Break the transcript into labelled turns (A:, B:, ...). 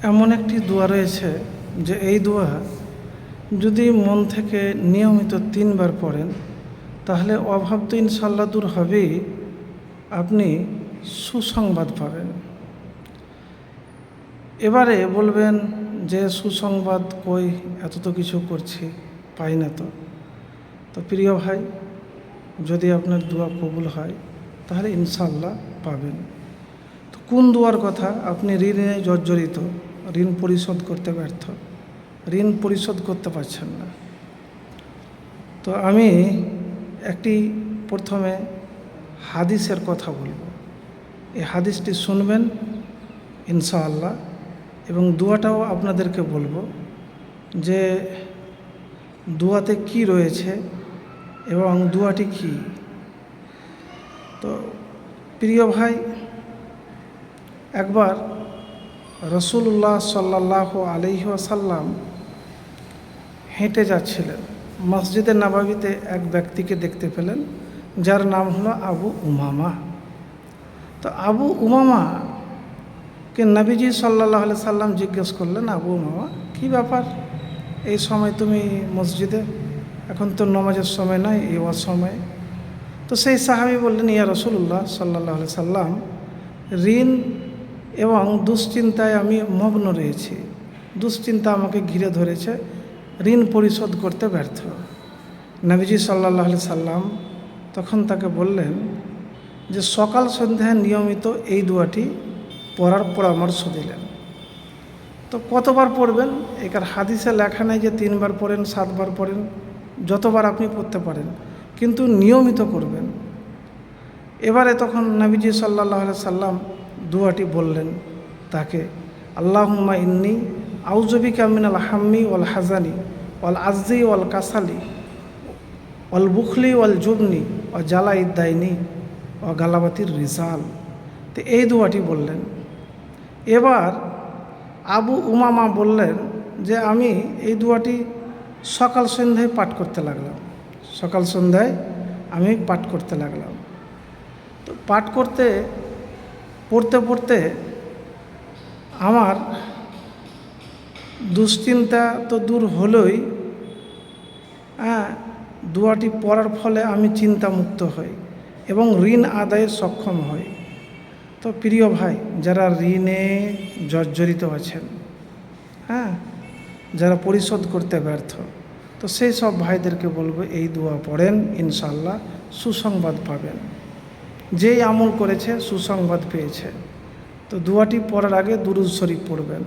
A: এমন একটি দোয়া রয়েছে যে এই দোয়া যদি মন থেকে নিয়মিত 3 বার পড়েন তাহলে অভাব তো ইনশাল্লাহ দূর হবেই, আপনি সুসংবাদ পাবেন। এবারে বলবেন যে সুসংবাদ কই, এত তো কিছু করছি, পাই না তো প্রিয় ভাই, যদি আপনার দোয়া কবুল হয় তাহলে ইনশাল্লাহ পাবেন। তো কোন দোয়ার কথা? আপনি ঋণে জর্জরিত, ঋণ পরিশোধ করতে ব্যর্থ, ঋণ পরিশোধ করতে পারছেন না। তো আমি একটি প্রথমে হাদিসের কথা বলবো, এই হাদিসটি শুনবেন ইনশাআল্লাহ, এবং দোয়াটাও আপনাদেরকে বলবো যে দোয়াতে কি রয়েছে এবং দোয়াটি কি। তো প্রিয় ভাই, একবার রাসূলুল্লাহ সাল্লাল্লাহু আলাইহি ওয়াসাল্লাম হেঁটে যাচ্ছিলেন, মসজিদে নববীতে এক ব্যক্তিকে দেখতে পেলেন যার নাম হলো আবু উমামা। তো আবু উমামাকে নবীজি সাল্লাল্লাহু আলাইহি সাল্লাম জিজ্ঞেস করলেন, আবু উমামা, কী ব্যাপার এই সময় তুমি মসজিদে? এখন তো নামাজের সময় নয়, এই অসময়ে। তো সেই সাহাবী বললেন, ইয়া রাসূলুল্লাহ সাল্লাল্লাহু আলাইহি সাল্লাম, ঋণ এবং দুশ্চিন্তায় আমি মগ্ন রয়েছি, দুশ্চিন্তা আমাকে ঘিরে ধরেছে, ঋণ পরিশোধ করতে ব্যর্থ। নবীজি সাল্লাল্লাহু আলাইহি সাল্লাম তখন তাকে বললেন যে সকাল সন্ধ্যায় নিয়মিত এই দোয়াটি পড়ার পরামর্শ দিলেন। তো কতবার পড়বেন? একার হাদিসে লেখা নেই যে 3 বার পড়েন, 7 বার পড়েন, যতবার আপনি পড়তে পারেন, কিন্তু নিয়মিত করবেন। এবারে তখন নবীজি সাল্লাল্লাহু আলাইহি সাল্লাম দোয়াটি বললেন তাকে, আল্লাহুম্মা ইন্নী আউযুবিকা মিনাল হাম্মি ওয়াল হাজানি ওয়াল আজজি ওয়াল কাসালি ওয়াল বুখলি ওয়াল জুবনি ওয়া জালাইদ দাইনি ওয়া গালাবাতির রিজাল। তো এই দোয়াটি বললেন। এবার আবু উমামা বললেন যে আমি এই দোয়াটি সকাল সন্ধ্যায় পাঠ করতে লাগলাম, সকাল সন্ধ্যায় আমি পাঠ করতে লাগলাম। তো পাঠ পড়তে পড়তে আমার দুশ্চিন্তা তো দূর হলোই, দোয়াটি পড়ার ফলে আমি চিন্তামুক্ত হই এবং ঋণ আদায়ে সক্ষম হই। তো প্রিয় ভাই, যারা ঋণে জর্জরিত আছেন, যারা পরিশোধ করতে ব্যর্থ, তো সেই সব ভাইদেরকে বলবো এই দোয়া পড়েন, ইনশাল্লাহ সুসংবাদ পাবেন। যেই আমল করেছে সুসংবাদ পেয়েছে। তো দোয়াটি পড়ার আগে দুরূদ শরীফ পড়বেন।